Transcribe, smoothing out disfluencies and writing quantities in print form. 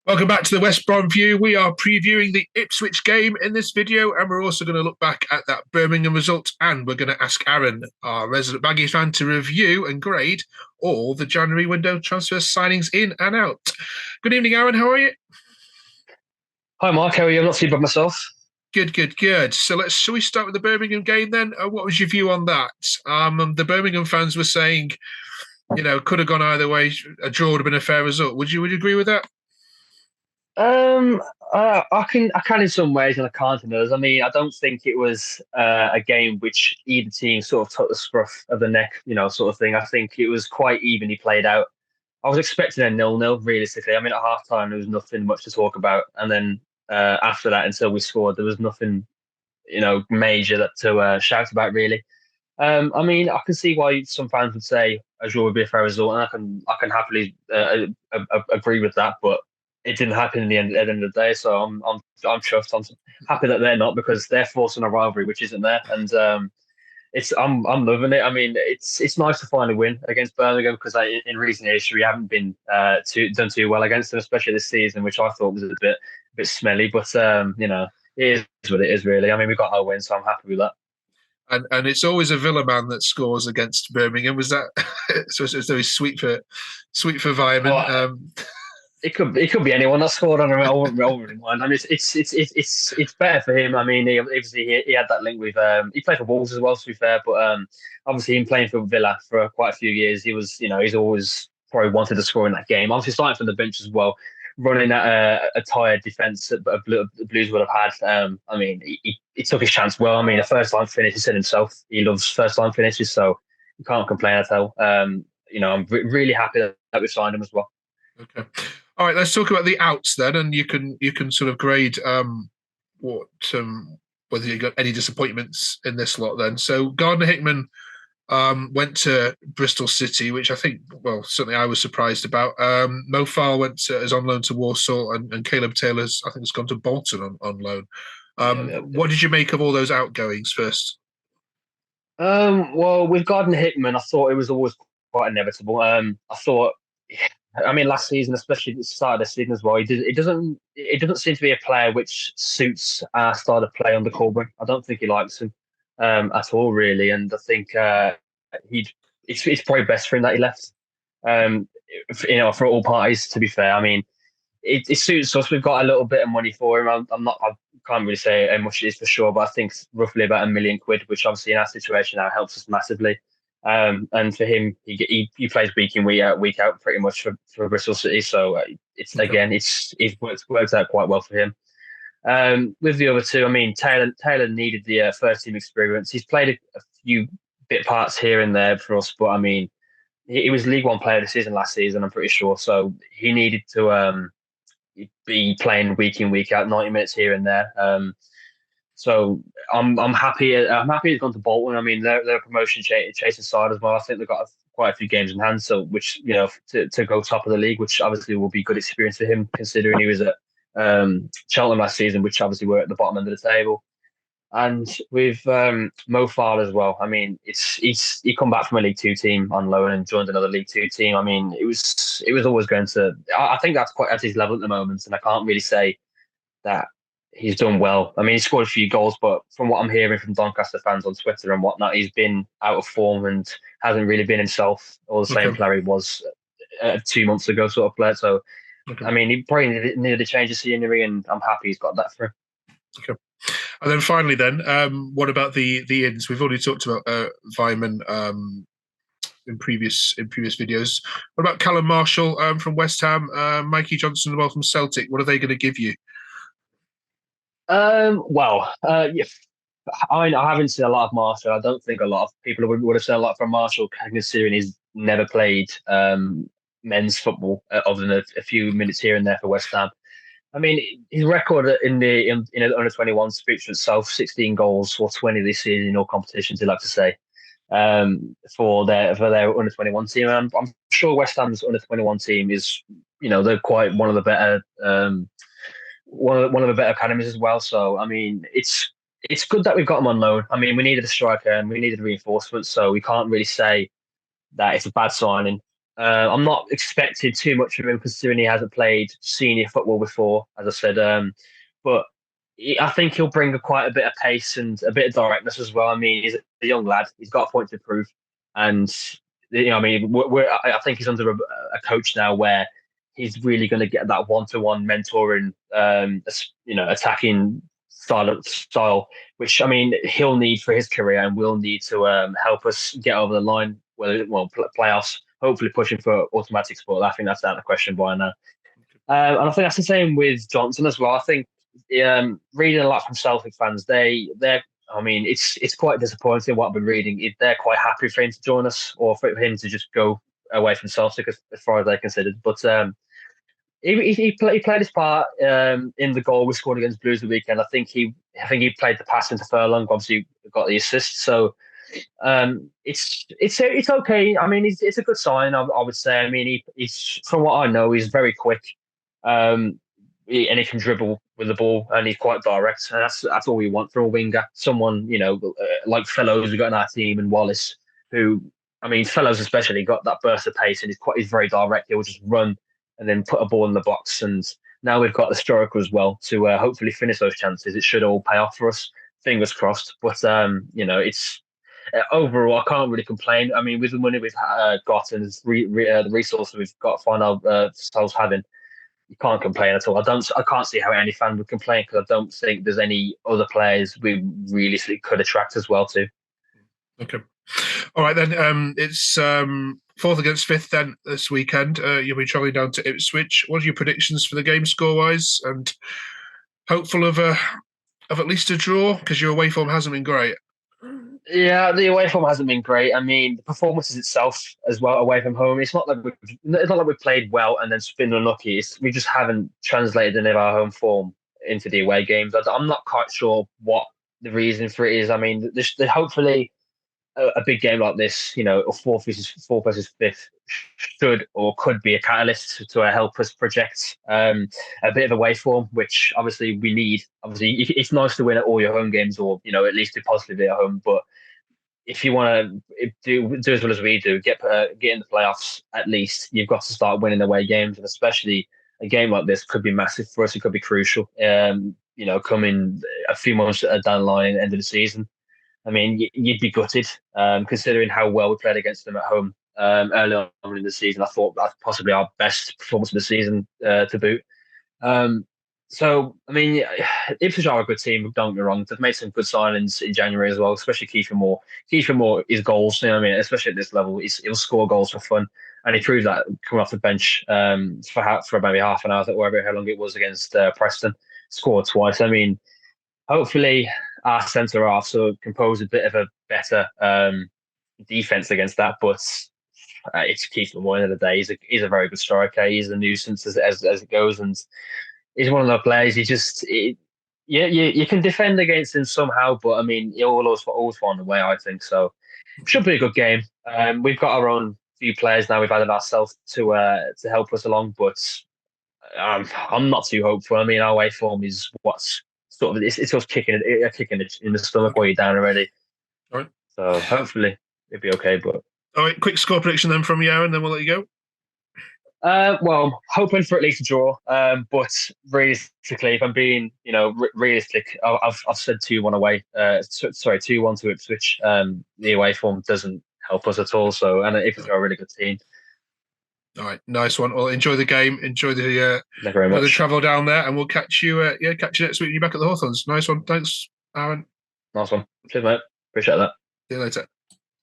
Welcome back to the West Brom View. We are previewing the Ipswich game in this video, and we're also going to look back at that Birmingham result, and we're going to ask Aaron, our resident Baggies fan, to review and grade all the January window transfer signings in and out. Good evening, Aaron. How are you? Hi, Mark. How are you? I'm not too bad myself. Good. So shall we start with the Birmingham game then? What was your view on that? The Birmingham fans were saying, could have gone either way. A draw would have been a fair result. Would you agree with that? Um, I can in some ways and I can't in others. I mean, I don't think it was a game which either team sort of took the scruff of the neck, sort of thing. I think it was quite evenly played out. I was expecting a nil-nil, realistically. I mean, at half time, there was nothing much to talk about. And then after that, until we scored, there was nothing, major to shout about, really. I mean, I can see why some fans would say a draw would be a fair result, and I can happily agree with that. But it didn't happen in the end at the end of the day, so I'm chuffed. I'm happy that they're not because they're forcing a rivalry which isn't there, and I'm loving it. I mean, it's nice to finally win against Birmingham because in recent history we haven't been done too well against them, especially this season, which I thought was a bit smelly. But it is what it is, really. I mean, we got our win, so I'm happy with that. And it's always a Villa man that scores against Birmingham. Was that so? It's very sweet for Vyman. Oh, it could be anyone that scored on him. I wouldn't really mind. I mean, it's better for him. I mean, he had that link with he played for Wolves as well, to be fair. But obviously, him playing for Villa for quite a few years, he was he's always probably wanted to score in that game. Obviously, starting from the bench as well, running at a tired defence that the Blues would have had. I mean, he took his chance well. I mean, a first line finish. He said himself he loves first line finishes, so you can't complain at all. I'm really happy that we signed him as well. Okay. All right, let's talk about the outs then, and you can sort of grade what whether you got any disappointments in this lot then. So Gardner Hickman went to Bristol City, which I think, well, certainly I was surprised about. Mo Farr is on loan to Warsaw, and Caleb Taylor's, I think, has gone to Bolton on loan. Yeah, What did you make of all those outgoings first? Well, with Gardner Hickman, I thought it was always quite inevitable. I thought, I mean, last season, especially at the start of the season as well, it doesn't seem to be a player which suits our style of play under Corbyn. I don't think he likes him at all, really, and I think he'd it's probably best for him that he left. Um, for all parties, to be fair. I mean, it suits us. We've got a little bit of money for him. I'm not. I can't really say how much it is for sure, but I think it's roughly about £1 million, which obviously in our situation now helps us massively. And for him, he plays week in week out pretty much for Bristol City. So it's worked out quite well for him. With the other two, I mean, Taylor needed the first team experience. He's played a few bit parts here and there for us, but I mean, he was League One player of the season last season, I'm pretty sure. So he needed to be playing week in, week out, 90 minutes here and there. So I'm happy. I'm happy he's gone to Bolton. I mean, they're a promotion chasing side as well. I think they've got quite a few games in hand, so which to go top of the league, which obviously will be good experience for him, considering he was at Cheltenham last season, which obviously were at the bottom end of the table. And with Mo Farr as well. I mean, he come back from a League Two team on loan and joined another League Two team. I mean, it was always going to. I think that's quite at his level at the moment, and I can't really say that he's done well. I mean, he scored a few goals, but from what I'm hearing from Doncaster fans on Twitter and whatnot, he's been out of form and hasn't really been himself or the same Okay. player he was 2 months ago, sort of player. So, Okay. I mean, he probably needed a change of scenery, and I'm happy he's got that for him. Okay. And then finally, what about the ins? We've already talked about Vyman in previous videos. What about Callum Marshall from West Ham, Mikey Johnson well from Celtic? What are they going to give you? Yeah, I haven't seen a lot of Marshall. I don't think a lot of people would have seen a lot from Marshall, considering he's never played men's football other than a few minutes here and there for West Ham. I mean, his record in the under 21 speaks for itself: 16 goals or 20 this season in all competitions. They like to say for their under 21 team. And I'm sure West Ham's under 21 team is they're quite one of the better one of the better academies as well. So I mean, it's good that we've got him on loan. I mean, we needed a striker and we needed reinforcements, so we can't really say that it's a bad signing. I'm not expecting too much of him considering he hasn't played senior football before, as I said. But I think he'll bring quite a bit of pace and a bit of directness as well. I mean, he's a young lad; he's got a point to prove, and I mean, I think he's under a coach now where he's really going to get that one-to-one mentoring, attacking style, which I mean he'll need for his career and will need to help us get over the line. Playoffs, hopefully pushing for automatic sport. I think that's out of the question by now. And I think that's the same with Johnson as well. I think reading a lot from Celtic fans, they're I mean, it's quite disappointing what I've been reading. They're quite happy for him to join us or for him to just go away from Celtic as far as they're considered. But he played his part in the goal we scored against Blues the weekend. I think he played the pass into Furlong. Obviously, got the assist. So it's okay. I mean, it's a good sign. I would say. I mean, he's from what I know, he's very quick. And he can dribble with the ball, and he's quite direct. And that's all we want from a winger. Someone like Fellows we got in our team, and Wallace, who I mean, Fellows especially got that burst of pace, and he's very direct. He'll just run and then put a ball in the box. And now we've got the striker as well to hopefully finish those chances. It should all pay off for us. Fingers crossed. But it's overall I can't really complain. I mean, with the money we've got and the resources we've got, find ourselves having. You can't complain at all. I can't see how any fan would complain because I don't think there's any other players we really could attract as well too. Okay. All right then. It's fourth against fifth then this weekend. You'll be travelling down to Ipswich. What are your predictions for the game score wise? And hopeful of at least a draw because your away form hasn't been great. Yeah, the away form hasn't been great. I mean, the performances itself as well away from home. It's not like we've played well and then been unlucky. We just haven't translated any of our home form into the away games. I'm not quite sure what the reason for it is. I mean, hopefully a big game like this, fourth versus fifth, should or could be a catalyst to help us project a bit of away form, which obviously we need. Obviously, it's nice to win at all your home games, or at least do positively at home. But if you want to do as well as we do, get in the playoffs at least, you've got to start winning away games, and especially a game like this could be massive for us. It could be crucial. Coming a few months down the line, end of the season. I mean, you'd be gutted considering how well we played against them at home early on in the season. I thought that's possibly our best performance of the season to boot. So, I mean, Ipswich are a good team, don't get me wrong. They've made some good signings in January as well, especially Kiefer Moore. Kiefer Moore is goals, I mean, especially at this level. He'll score goals for fun. And he proved that coming off the bench for maybe half an hour, whatever how long it was against Preston. Scored twice. I mean, hopefully our centre half can pose a bit of a better defence against that. But it's Kiefer Moore at the end of the day. He's a very good striker. He's a nuisance as it goes. And he's one of those players. You can defend against him somehow, but I mean, he'll always find a way. I think so. Should be a good game. We've got our own few players now. We've added ourselves to help us along, but I'm not too hopeful. I mean, our way form is what's sort of it's just kicking in the stomach while you're down already. All right. So hopefully it'll be okay. But all right, quick score prediction then from you, Aaron, then we'll let you go. Well, hoping for at least a draw. But realistically, if I'm being, realistic, I've said 2-1 away. 2-1 to Ipswich. The away form doesn't help us at all. So, and Ipswich are a really good team. All right, nice one. Well, enjoy the game. Enjoy the travel down there, and we'll catch you. Catch you next week. You're back at the Hawthorns. Nice one. Thanks, Aaron. Nice one. Cheers, mate. Appreciate that. See you later.